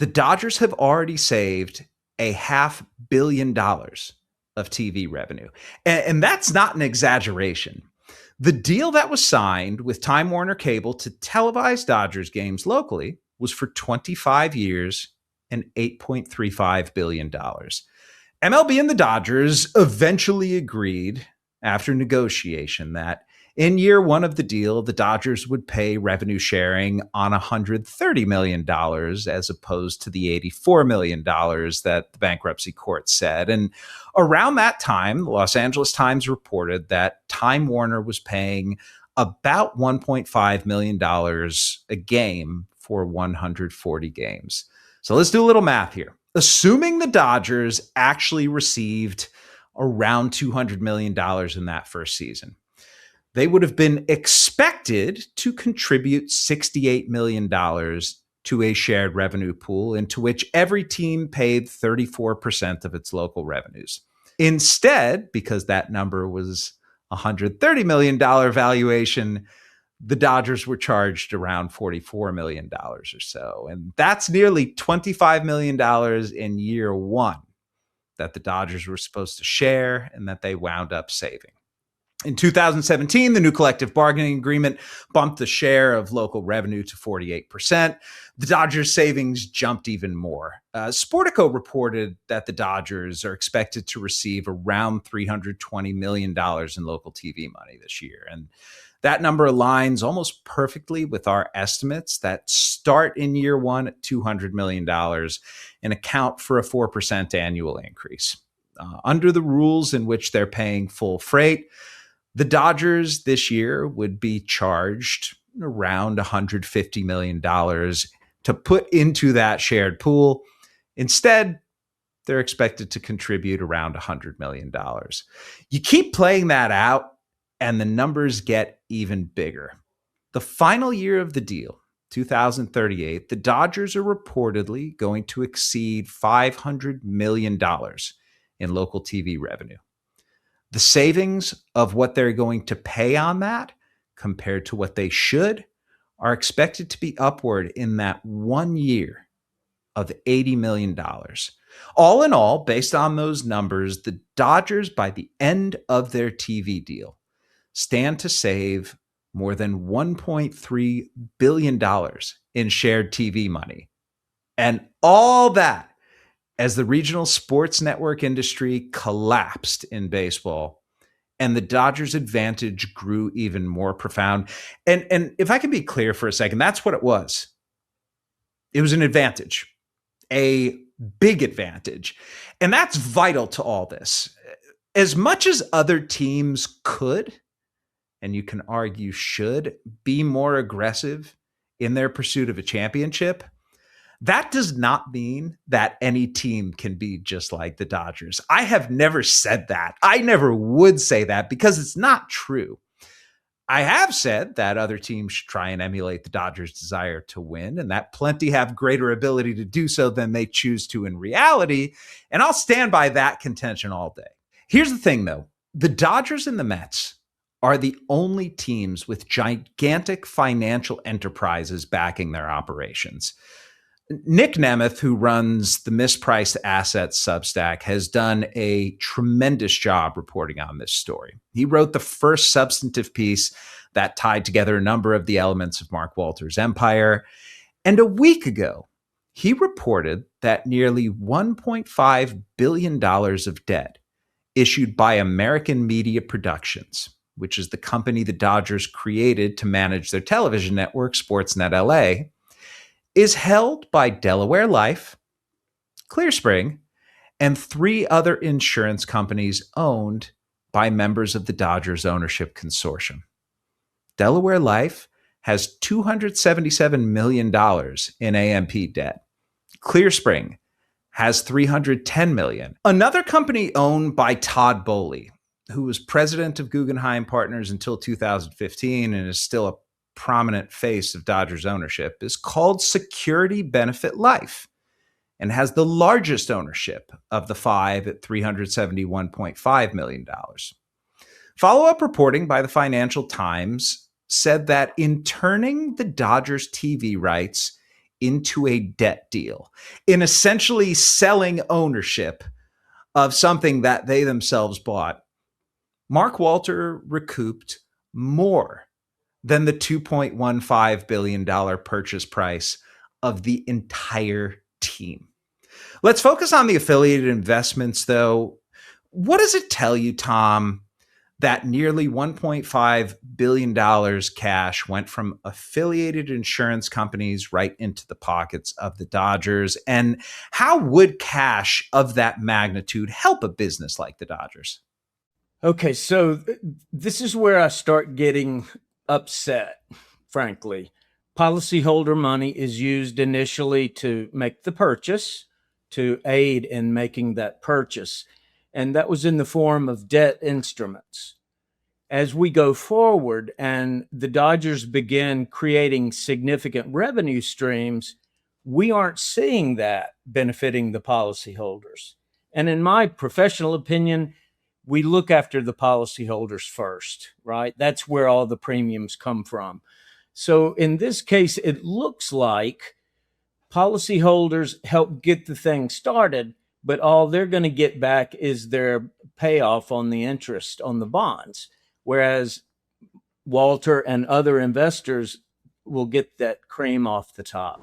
The Dodgers have already saved $500 million of TV revenue. And that's not an exaggeration. The deal that was signed with Time Warner Cable to televise Dodgers games locally was for 25 years and $8.35 billion. MLB and the Dodgers eventually agreed after negotiation that in year one of the deal, the Dodgers would pay revenue sharing on $130 million as opposed to the $84 million that the bankruptcy court said. And around that time, the Los Angeles Times reported that Time Warner was paying about $1.5 million a game for 140 games. So let's do a little math here. Assuming the Dodgers actually received around $200 million in that first season, they would have been expected to contribute $68 million to a shared revenue pool into which every team paid 34% of its local revenues. Instead, because that number was $130 million valuation, the Dodgers were charged around $44 million or so. And that's nearly $25 million in year one that the Dodgers were supposed to share and that they wound up saving. In 2017, the new collective bargaining agreement bumped the share of local revenue to 48%. The Dodgers' savings jumped even more. Sportico reported that the Dodgers are expected to receive around $320 million in local TV money this year. And that number aligns almost perfectly with our estimates that start in year one at $200 million and account for a 4% annual increase. Under the rules in which they're paying full freight, the Dodgers this year would be charged around $150 million to put into that shared pool. Instead, they're expected to contribute around $100 million. You keep playing that out, and the numbers get even bigger. The final year of the deal, 2038, the Dodgers are reportedly going to exceed $500 million in local TV revenue. The savings of what they're going to pay on that compared to what they should are expected to be upward in that 1 year of $80 million. All in all, based on those numbers, the Dodgers, by the end of their TV deal, stand to save more than $1.3 billion in shared TV money. And all that as the regional sports network industry collapsed in baseball and the Dodgers' advantage grew even more profound. And if I can be clear for a second, that's what it was. It was an advantage, a big advantage. And that's vital to all this. As much as other teams could, and you can argue should, be more aggressive in their pursuit of a championship, that does not mean that any team can be just like the Dodgers. I have never said that. I never would say that because it's not true. I have said that other teams should try and emulate the Dodgers' desire to win, and that plenty have greater ability to do so than they choose to in reality, and I'll stand by that contention all day. Here's the thing, though. The Dodgers and the Mets are the only teams with gigantic financial enterprises backing their operations. Nick Nemeth, who runs the Mispriced Assets Substack, has done a tremendous job reporting on this story. He wrote the first substantive piece that tied together a number of the elements of Mark Walter's empire. And a week ago, he reported that nearly $1.5 billion of debt issued by American Media Productions, which is the company the Dodgers created to manage their television network, Sportsnet LA, is held by Delaware Life, ClearSpring, and 3 other insurance companies owned by members of the Dodgers ownership consortium. Delaware Life has $277 million in AMP debt. ClearSpring has $310 million. Another company owned by Todd Boehly, who was president of Guggenheim Partners until 2015 and is still a prominent face of Dodgers ownership, is called Security Benefit Life and has the largest ownership of the 5 at $371.5 million. Follow-up reporting by the Financial Times said that in turning the Dodgers TV rights into a debt deal, in essentially selling ownership of something that they themselves bought, Mark Walter recouped more than the $2.15 billion purchase price of the entire team. Let's focus on the affiliated investments, though. What does it tell you, Tom, that nearly $1.5 billion cash went from affiliated insurance companies right into the pockets of the Dodgers? And how would cash of that magnitude help a business like the Dodgers? Okay, so this is where I start getting upset, frankly. Policyholder money is used initially to make the purchase, to aid in making that purchase. And that was in the form of debt instruments. As we go forward and the Dodgers begin creating significant revenue streams, we aren't seeing that benefiting the policyholders. And in my professional opinion, we look after the policyholders first, right? That's where all the premiums come from. So in this case, it looks like policyholders help get the thing started, but all they're going to get back is their payoff on the interest on the bonds. Whereas Walter and other investors will get that cream off the top.